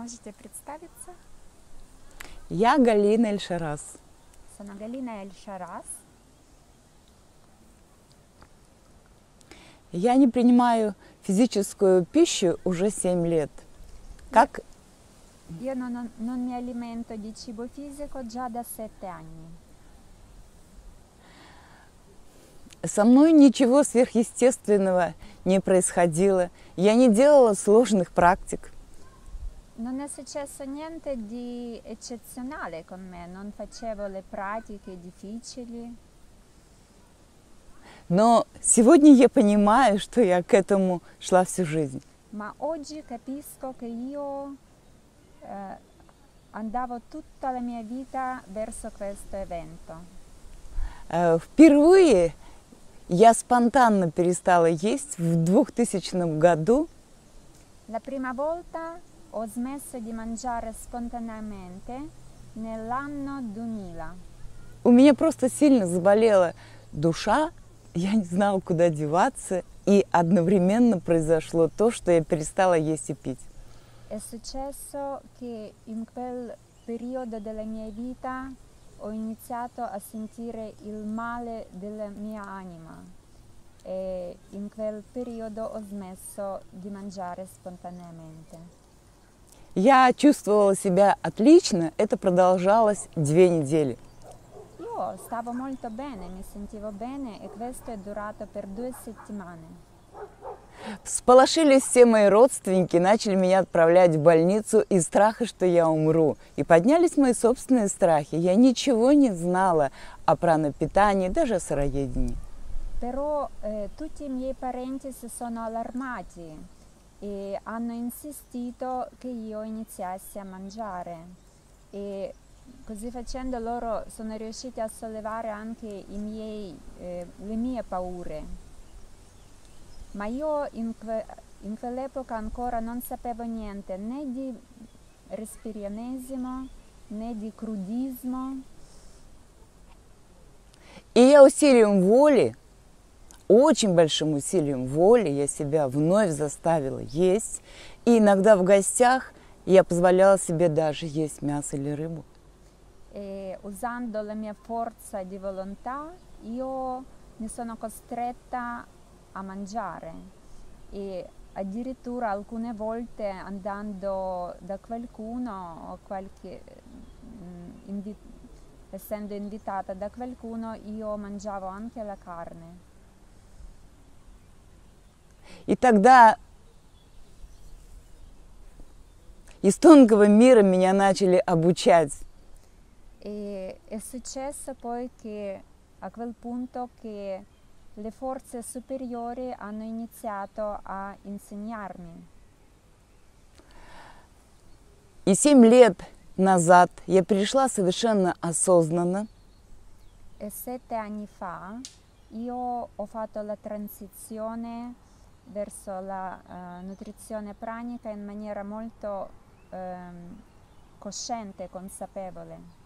Можете представиться? Я Галина Эльшарас. Sono Galina El Sharas. Я не принимаю физическую пищу уже 7 лет. Как Io non mi alimento di cibo fisico già da 7 anni. со мной ничего сверхъестественного не происходило. Я не делала сложных практик. Non è successo niente di eccezionale con me, non facevo le pratiche difficili, Но сегодня я понимаю, что я к этому шла всю жизнь. ma oggi capisco che io andavo tutta la mia vita verso questo evento. Впервые я спонтанно перестала есть в 2000 году. La prima volta ho smesso di mangiare spontaneamente nell'anno 2000. У меня просто сильно заболела душа, я не знала, куда деваться, и одновременно произошло то, что я перестала есть и пить. È successo che in quel periodo della mia vita ho iniziato a sentire il male della mia anima e in quel periodo ho smesso di mangiare spontaneamente. Я чувствовала себя отлично, это продолжалось 2 недели. Io stavo molto bene, mi sentivo bene e questo è durato per 2 settimane. Всполошились все мои родственники, начали меня отправлять в больницу из страха, что я умру. И поднялись мои собственные страхи. Я ничего не знала о пранопитании, даже о сыроедении. Però tutti i miei parenti si sono allarmati e hanno insistito che io iniziassi a mangiare e così facendo loro sono riusciti a sollevare anche le mie paure. Ma io in quell'epoca ancora non sapevo niente né di respirianesimo né di crudismo. И я усилием воли, очень большим усилием воли, я себя вновь заставила есть. И иногда в гостях я позволяла себе даже есть мясо или рыбу. E usando la mia forza di volontà io mi sono costretta a mangiare e addirittura alcune volte andando da qualcuno o essendo invitata da qualcuno io mangiavo anche la carne. И тогда из тонкого мира меня начали обучать. E è successo poi che a quel punto che le forze superiori hanno iniziato a insegnarmi. И 7 лет назад я пришла совершенно осознанно E 7 anni fa io ho fatto la transizione verso la nutrizione pranica in maniera molto cosciente e consapevole.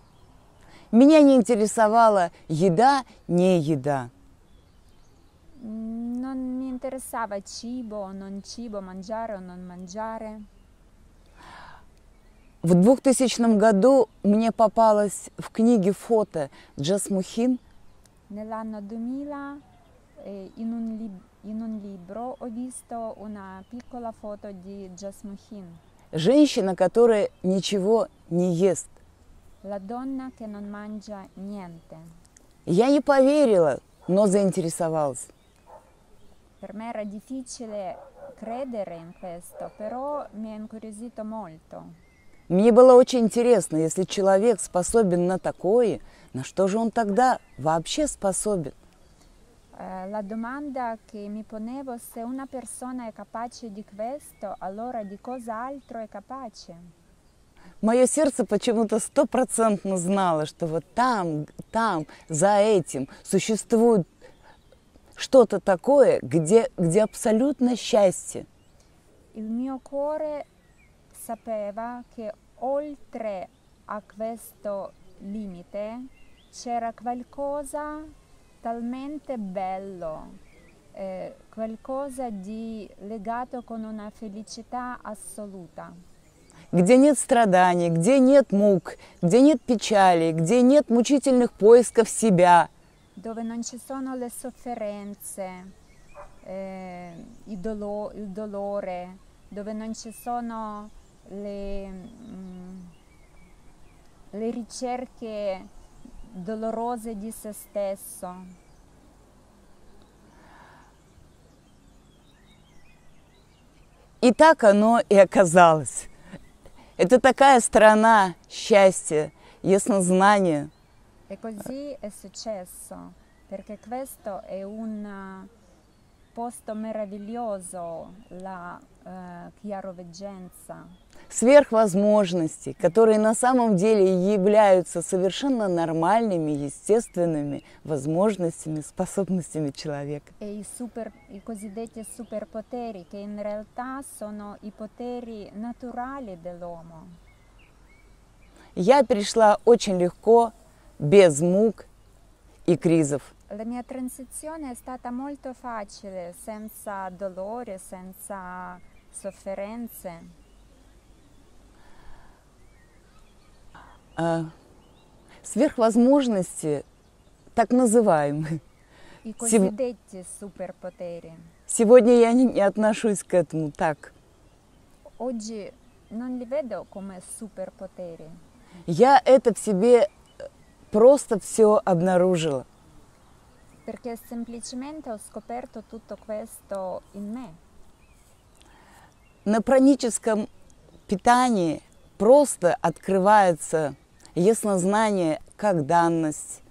Меня не интересовала еда, не еда. Non mi interessava cibo o non cibo, mangiare o non mangiare. В 2000 году мне попалось в книге фото Джас Мухин. Nell'anno 2000 in un libro ho visto una piccola foto di Jasmuhin, Женщина, которая ничего не ест. la donna che non mangia niente. Я не поверила, но заинтересовалась. Per me era difficile credere in questo, però mi ha incuriosito molto. Мне было очень интересно, если человек способен на такое, на что же он тогда вообще способен? La domanda che mi ponevo, se una persona è capace di questo, allora di cos'altro è capace? Мое сердце почему-то 100% знало, что вот там, за этим существует что-то такое, где абсолютно счастье. Il mio cuore sapeva che oltre a questo limite c'era qualcosa talmente bello, qualcosa di legato con una felicità assoluta. где нет страданий, где нет мук, где нет печали, где нет мучительных поисков себя. Dove non ci sono le sofferenze, il dolore, dove non ci sono le ricerche dolorose di se stesso. И так оно и оказалось. Это такая страна счастья, яснознания. E così è successo, perché questo è un posto meraviglioso, la chiaroveggenza. Сверхвозможности, которые на самом деле являются совершенно нормальными, естественными возможностями, способностями человека. E i cosiddetti superpoteri, che in realtà sono i poteri naturali dell'uomo. Я перешла очень легко, без мук и кризов. La mia transizione è stata molto facile, senza dolore, senza sofferenze. Сверхвозможности, так называемые. I cosiddetti superpoteri. Сегодня я не отношусь к этому так. Oggi non li vedo come superpoteri. Я это в себе просто все обнаружила. Perché semplicemente ho scoperto tutto questo in me. На праническом питании просто открывается яснознание как данность.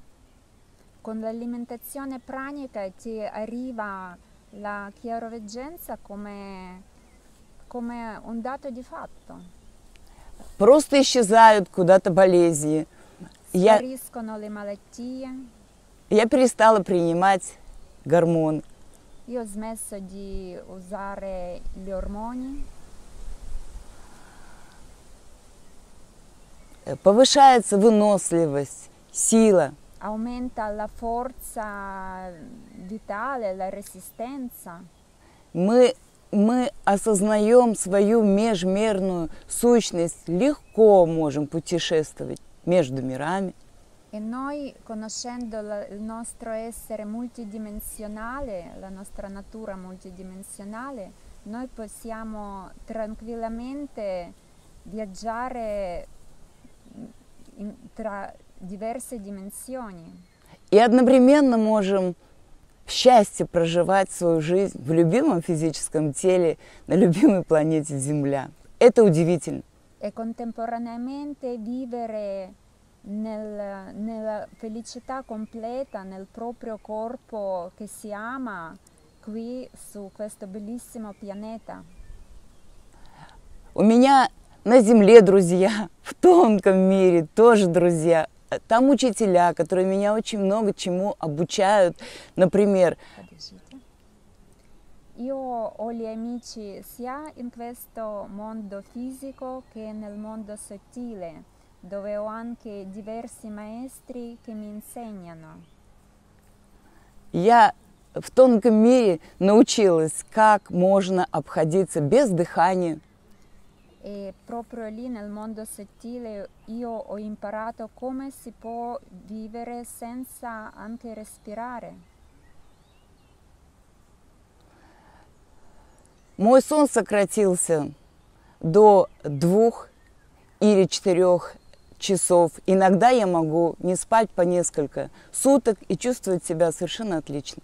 Con l'alimentazione pranica ti arriva la chiaroveggenza come un dato di fatto. Просто исчезают куда-то болезни. Spariscono le malattie. Я перестала принимать гормоны. Io ho smesso di usare gli ormoni. Повышается выносливость, сила. Aumenta la forza vitale, la resistenza. Мы осознаем свою межмерную сущность, легко можем путешествовать между мирами. E noi, conoscendo il nostro essere multidimensionale, la nostra natura multidimensionale, noi possiamo tranquillamente viaggiare tra diverse dimensioni. И одновременно можем в счастье проживать свою жизнь в любимом физическом теле на любимой планете Земля. Это удивительно. E contemporaneamente vivere nella felicità completa nel proprio corpo che si ama qui su questo bellissimo pianeta. У меня на Земле друзья, в тонком мире тоже друзья. Там учителя, которые меня очень много чему обучают. Например, Io ho gli amici sia in questo mondo fisico che nel mondo sottile, dove ho anche diversi maestri che mi insegnano. я в тонком мире научилась, как можно обходиться без дыхания. E proprio lì nel mondo sottile io ho imparato come si può vivere senza anche respirare. Мой сон сократился до 2 или 4 часов. Иногда я могу не спать по несколько суток и чувствовать себя совершенно отлично.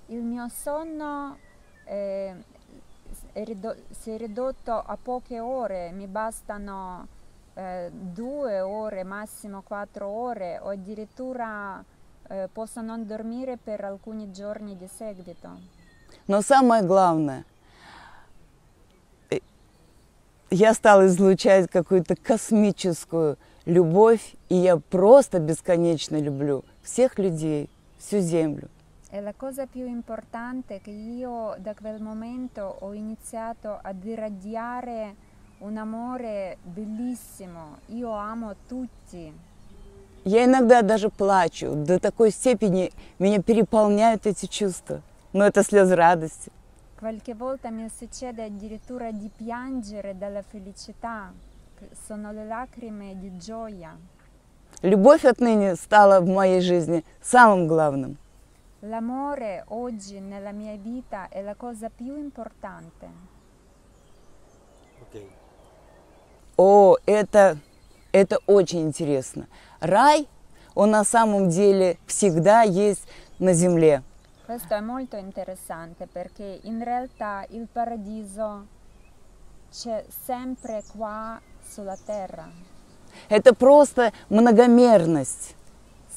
Il mio sonno si è ridotto a poche ore, mi bastano 2 ore, massimo 4 ore, o addirittura posso non dormire per alcuni giorni di seguito. Но самое главное, я стала излучать какую-то космическую любовь, и я просто бесконечно люблю всех людей, всю Землю. E la cosa più importante è che io da quel momento ho iniziato ad irradiare un amore bellissimo. Io amo tutti. Я иногда даже плачу, до такой степени меня переполняют эти чувства. Но это слезы радости. Qualche volta mi succede addirittura di piangere dalla felicità. sono le lacrime di gioia. Любовь отныне стала в моей жизни самым главным. L'amore oggi nella mia vita è la cosa più importante. Ok. О, это очень интересно. Рай, он на самом деле всегда есть на земле. Questo è molto interessante perché in realtà il paradiso c'è sempre qua sulla terra. Это просто многомерность.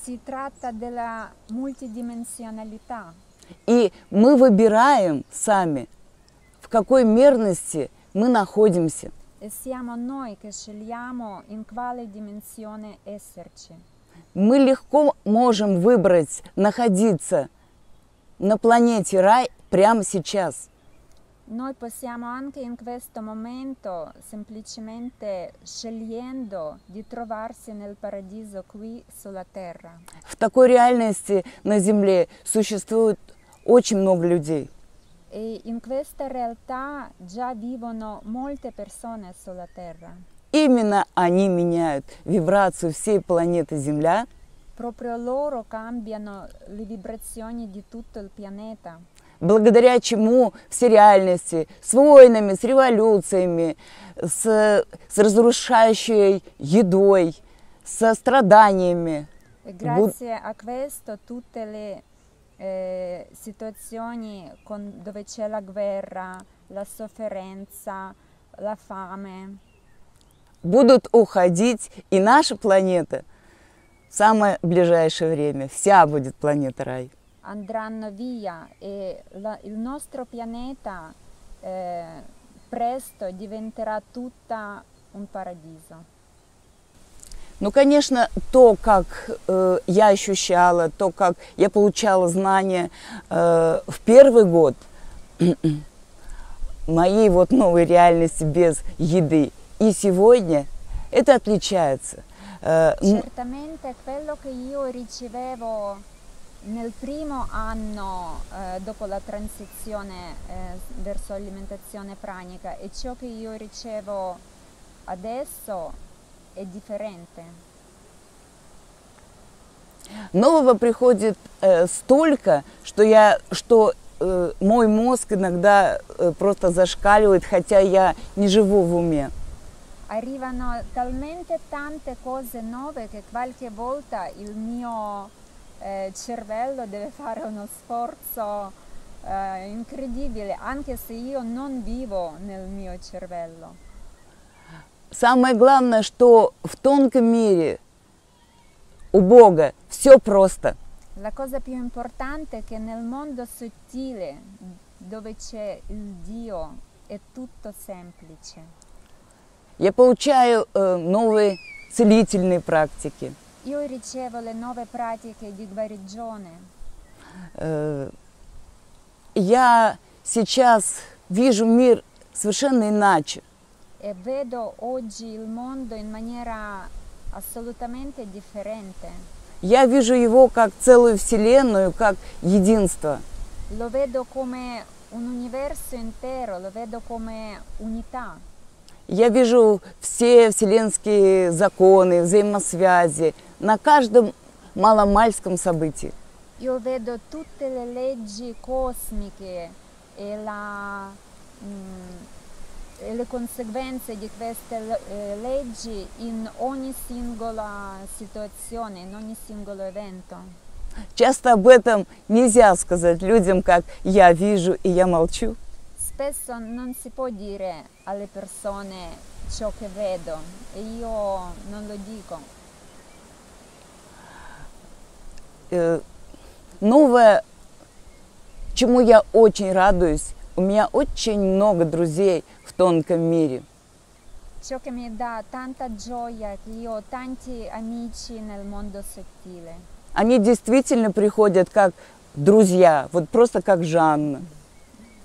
Si tratta della multidimensionalità И мы выбираем сами, в какой мерности мы находимся. e siamo noi che scegliamo in quale dimensione esserci. Мы легко можем выбрать находиться на планете рай прямо сейчас. Noi possiamo anche in questo momento, semplicemente scegliendo di trovarsi nel paradiso qui sulla terra. В такой реальности на Земле существует очень много людей. E in questa realtà già vivono molte persone sulla terra. Именно они меняют вибрацию всей планеты Земля. Proprio loro cambiano le vibrazioni di tutto il pianeta. Благодаря чему все реальности с войнами, с революциями, с разрушающей едой, со страданиями. E grazie a questo tutte le situazioni dove c'è la guerra, la sofferenza, la fame, Будут уходить, и наша планета в самое ближайшее время, вся будет планета рай. andranno via e il nostro pianeta presto diventerà tutta un paradiso. Ну, конечно, то, как я ощущала, то, как я получала знания в первый год моей вот новой реальности без еды, и сегодня это отличается. Certamente quello che io ricevevo nel primo anno dopo la transizione verso l'alimentazione pranica e ciò che io ricevo adesso è differente. Нового приходит столько, что мой мозг иногда просто зашкаливает, хотя я не живу в уме. Arrivano talmente tante cose nuove che qualche volta il mio cervello deve fare uno sforzo incredibile, anche se io non vivo nel mio cervello. Самое главное, что в тонком мире у Бога все просто. La cosa più importante è che nel mondo sottile, dove c'è il Dio, è tutto semplice. Я получаю новые целительные практики. Io ricevo le nuove pratiche di guarigione. Я сейчас вижу мир совершенно иначе. E vedo oggi il mondo in maniera assolutamente differente. Я вижу его как целую вселенную, как единство. Lo vedo come un universo intero, lo vedo come unità. Я вижу все вселенские законы, взаимосвязи на каждом маломальском событии. Io vedo tutte le leggi cosmiche e le conseguenze di queste leggi in ogni singola situazione, in ogni singolo evento. Часто об этом нельзя сказать людям, как я вижу и я молчу. Spesso non si può dire alle persone ciò che vedo e io non lo dico. Новое, чему я очень радуюсь, у меня очень много друзей в тонком мире. Ciò che mi dà tanta gioia è che io ho tanti amici nel mondo sottile. Они действительно приходят как друзья, вот просто как Жанна.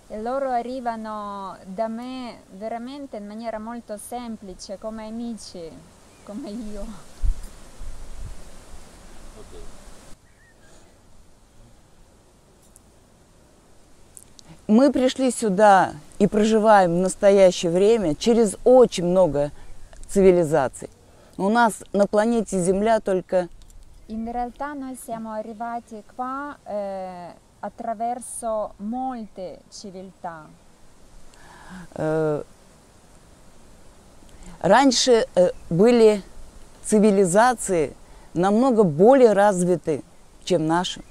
E loro arrivano da me veramente in maniera molto semplice, come amici, come io. Ok. Мы пришли сюда и проживаем в настоящее время через очень много цивилизаций. У нас на планете Земля только In realtà noi siamo arrivati qua attraverso molte civiltà. Раньше были цивилизации намного более развиты, чем наши.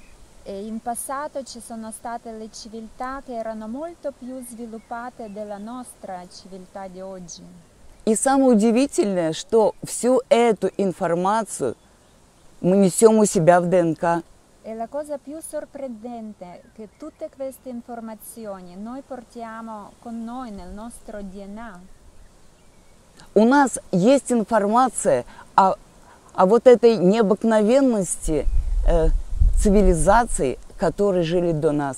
E in passato ci sono state le civiltà che erano molto più sviluppate della nostra civiltà di oggi. И самое удивительное, что всю эту информацию мы несем у себя в ДНК. E la cosa più sorprendente è che tutte queste informazioni noi portiamo con noi nel nostro DNA. У нас есть информация о вот этой необыкновенности цивилизаций, которые жили до нас.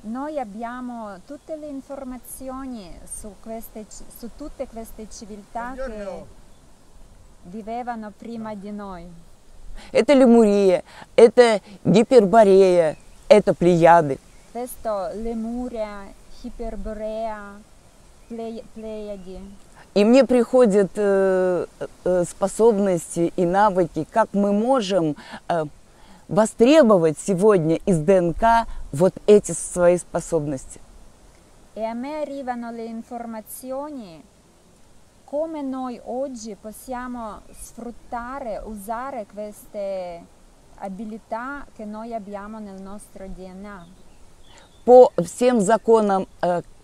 Noi abbiamo tutte le informazioni su tutte queste civiltà che vivevano prima di noi. Это Лемурия, это Гиперборея, это Плеяды. Questo Lemuria, Hyperborea, Pleiadi. И мне приходят способности и навыки, как мы можем востребовать сегодня из ДНК вот эти свои способности. E a me arrivano le informazioni come noi oggi possiamo sfruttare, usare queste abilità che noi abbiamo nel nostro DNA. По всем законам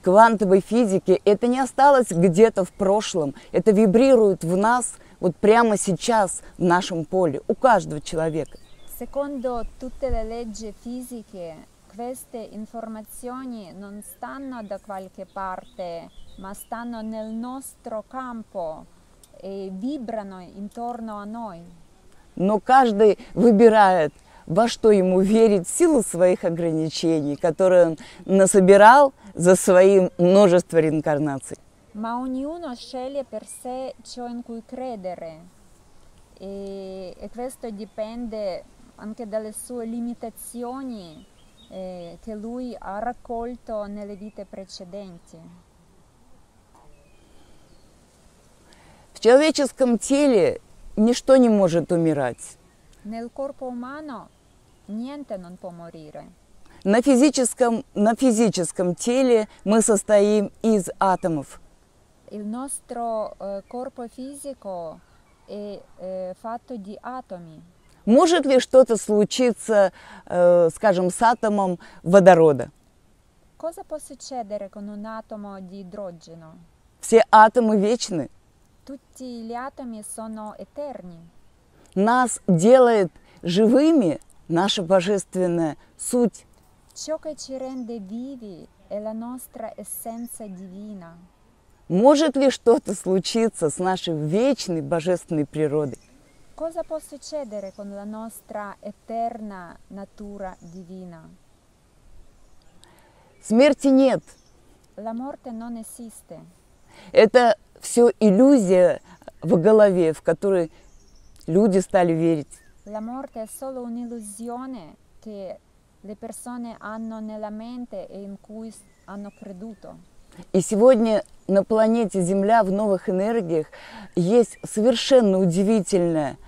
квантовой физики это не осталось где-то в прошлом, это вибрирует в нас вот прямо сейчас в нашем поле, у каждого человека. Secondo tutte le leggi fisiche, queste informazioni non stanno da qualche parte, ma stanno nel nostro campo e vibrano intorno a noi. Но каждый выбирает, во что ему верить, в силу своих ограничений, которые он насобирал за свои множество реинкарнаций. Ma ognuno sceglie per sé ciò in cui credere e questo dipende anche dalle sue limitazioni che lui ha raccolto nelle vite precedenti. В человеческом теле ничто не может умирать. Nel corpo umano niente non può morire. На физическом теле мы состоим из атомов. Il nostro corpo fisico è fatto di atomi. Может ли что-то случиться, скажем, с атомом водорода? Cosa può succedere con un atomo di idrogeno? Все атомы вечны. Tutti gli atomi sono eterni. Нас делает живыми наша божественная суть. Ciò che ci rende vivi è la nostra essenza divina. Может ли что-то случиться с нашей вечной божественной природой? Cosa può succedere con la nostra eterna natura divina? Смерти нет. La morte non esiste. Это все иллюзия в голове, в которой люди стали верить. La morte è solo un'illusione che le persone hanno nella mente e in cui hanno creduto. И сегодня на планете Земля в новых энергиях есть совершенно удивительная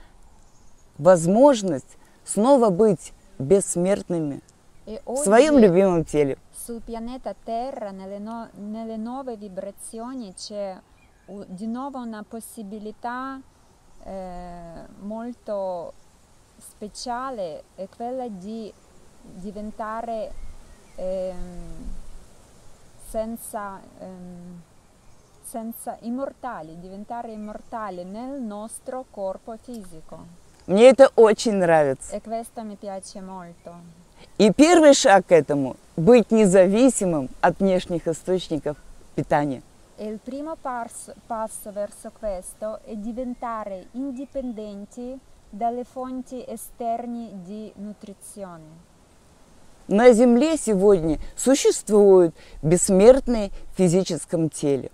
возможность снова быть бессмертными в своем любимом теле. Sul pianeta Terra, nelle nuove vibrazioni, c'è di nuovo una possibilità molto speciale, è quella di diventare senza immortali, diventare immortali nel nostro corpo fisico. Мне это очень нравится. E questo mi piace molto. И первый шаг к этому – быть независимым от внешних источников питания. E il primo passo verso questo è diventare indipendenti dalle fonti esterne di nutrizione. На Земле сегодня существуют бессмертные в физическом теле.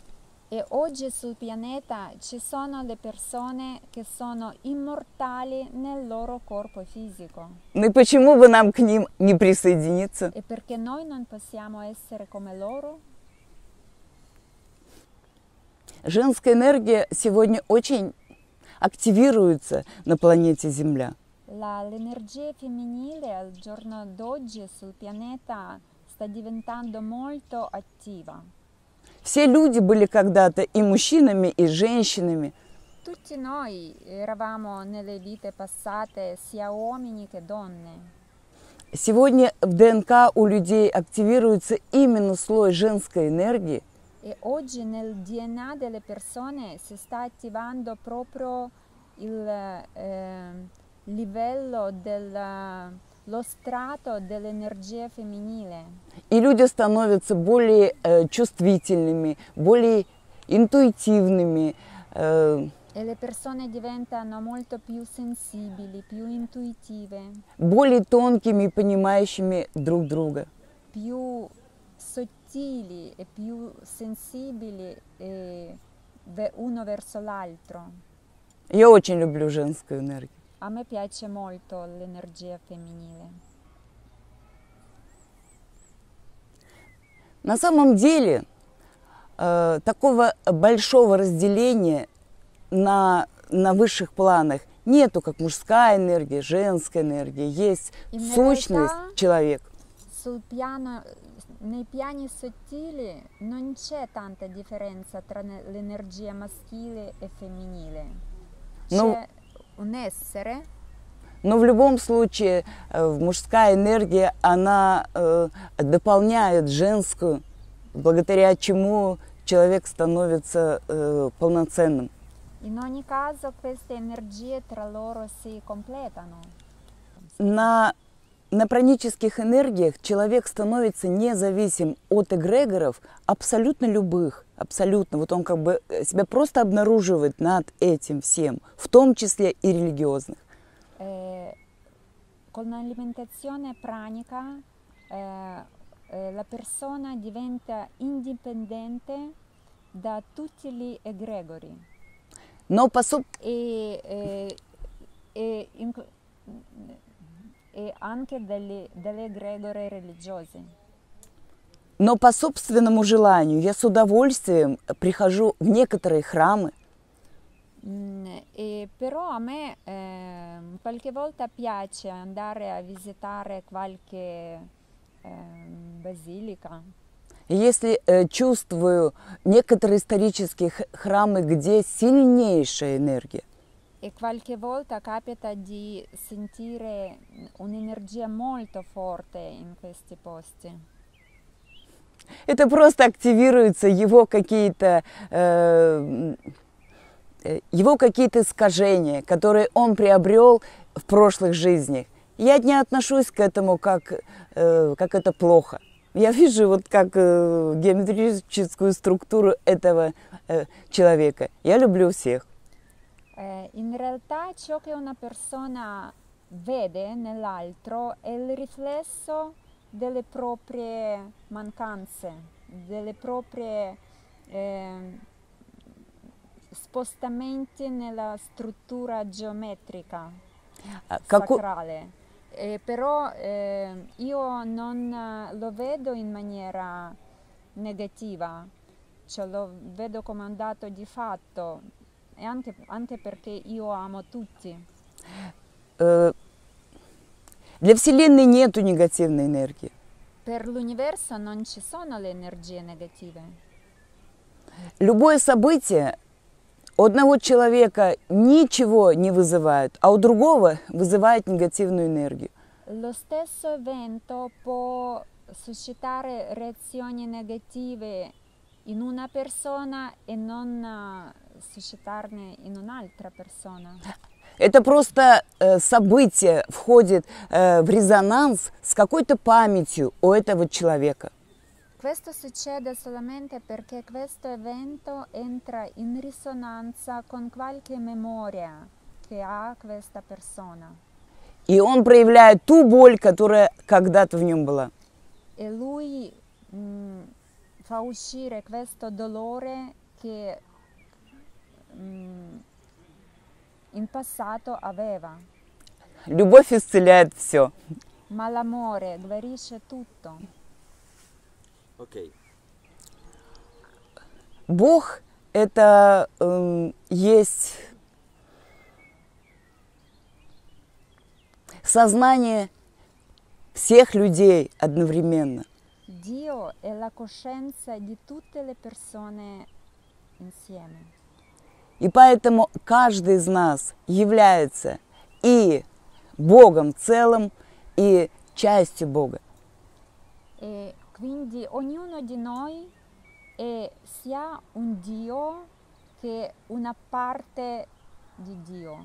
E oggi sul pianeta ci sono le persone che sono immortali nel loro corpo fisico. Ну и почему бы нам к ним не присоединиться? E perché noi non possiamo essere come loro? Женская энергия сегодня очень активируется на планете Земля. L'energia femminile al giorno d'oggi sul pianeta sta diventando molto attiva. Все люди были когда-то и мужчинами, и женщинами. Tutti noi eravamo nelle vite passate sia uomini che donne. Сегодня в ДНК у людей активируется именно слой женской энергии. E oggi nel DNA delle persone si sta attivando proprio il livello lo strato dell'energia femminile. И люди становятся более чувствительными, более интуитивными. E le persone diventano molto più sensibili, più intuitive, более тонкими и понимающими друг друга. più sottili e più sensibili uno verso l'altro. Я очень люблю женскую энергию. A me piace molto l'energia femminile. На самом деле такого большого разделения на высших планах нету, как мужская энергия, женская энергия. Есть сущность человека. Nei piani sottili non c'è tanta differenza tra l'energia maschile e femminile. C'è un essere. Но в любом случае мужская энергия, она дополняет женскую, благодаря чему человек становится полноценным. In ogni caso queste energie tra loro si completano. На пранических энергиях человек становится независим от эгрегоров абсолютно любых, абсолютно. Вот он как бы себя просто обнаруживает над этим всем, в том числе и религиозных. Con l'alimentazione pranica la persona diventa indipendente da tutti gli egregori. Но e anche delle egregore religiose. Но по собственному желанию я с удовольствием прихожу в некоторые храмы. Però a me qualche volta piace andare a visitare qualche basilica. Если чувствую некоторые исторические храмы, где сильнейшая энергия. E qualche volta capita di sentire un'energia molto forte in questi posti. Это просто активируются его какие-то искажения, которые он приобрел в прошлых жизнях. Я не отношусь к этому как это плохо. Я вижу вот как геометрическую структуру этого человека. Я люблю всех. In realtà ciò che una persona vede nell'altro è il riflesso delle proprie mancanze, delle proprie spostamenti nella struttura geometrica sacrale. Però io non lo vedo in maniera negativa, cioè lo vedo come un dato di fatto. E anche perché io amo tutti. Для Вселенной нету негативной энергии. Per l'universo non ci sono le energie negative. Любое событие у одного человека ничего не вызывает, а у другого вызывает негативную энергию. Lo stesso evento può suscitare reazioni negative in una persona e non suscitarne in un'altra persona. Это просто событие входит в резонанс с какой-то памятью у этого человека. Questo succede solamente perché questo evento entra in risonanza con qualche memoria che ha questa persona. И он проявляет ту боль, которая когда-то в нем была. E lui fa uscire questo dolore che in passato aveva. Любовь исцеляет все. Ma l'amore guarisce tutto. Бог это есть сознание всех людей одновременно. Dio è la coscienza di tutte le persone insieme. И поэтому каждый из нас является и Богом целым, и частью Бога. E quindi ognuno di noi è sia un Dio che una parte di Dio.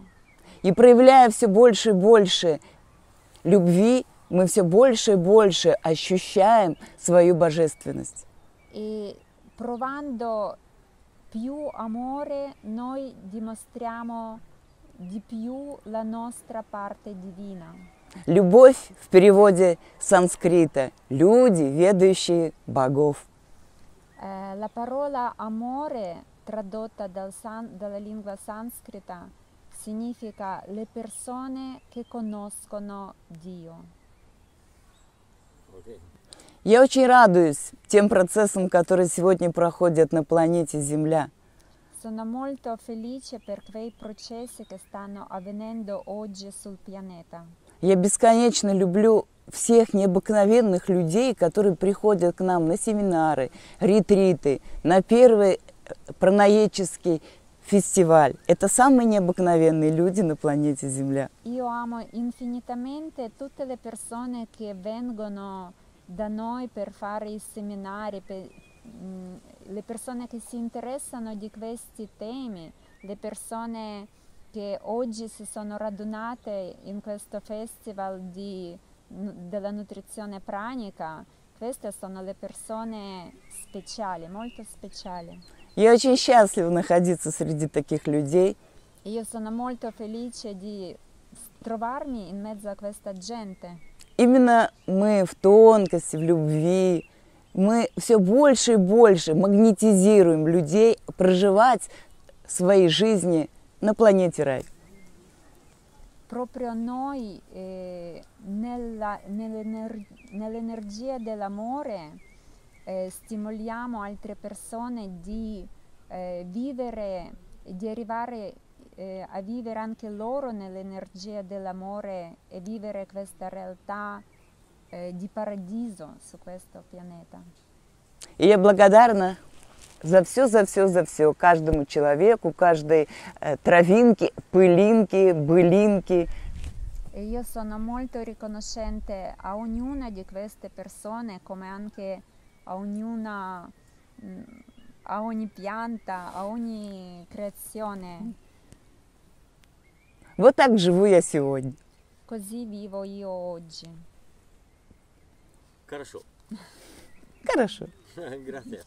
И проявляя все больше и больше любви, мы все больше и больше ощущаем свою божественность. E provando più amore, noi dimostriamo di più la nostra parte divina. Любовь в переводе с санскрита – люди, ведающие богов. La parola amore, tradotta dalla lingua sanscrita, significa le persone che conoscono Dio. Я очень радуюсь тем процессам, которые сегодня проходят на планете Земля. Sono molto felice per quei processi che stanno avvenendo oggi sul pianeta. Я бесконечно люблю всех необыкновенных людей, которые приходят к нам на семинары, ретриты, на первый пранаеческий фестиваль. Это самые необыкновенные люди на планете Земля. Io amo infinitamente tutte le persone che vengono da noi per fare i seminari, le persone che si interessano di questi temi, le persone che oggi si sono radunate in questo festival della nutrizione pranica. Queste sono le persone speciali, molto speciali. Я очень счастлива находиться среди таких людей. Io sono molto felice di trovarmi in mezzo a questa gente. Именно мы в тонкости, в любви, мы все больше и больше магнетизируем людей проживать свои жизни на планете рай. Proprio noi nell'energia dell'amore stimoliamo altre persone di vivere, di arrivare a vivere anche loro nell'energia dell'amore e vivere questa realtà di paradiso su questo pianeta. И я благодарна за все каждому человеку, каждой травинке, пылинке, былинке. E io sono molto riconoscente a ognuna di queste persone, come anche a ognuna, a ogni pianta, a ogni creazione. Вот так живу я сегодня. Così vivo io oggi. Хорошо. Хорошо. Gracias.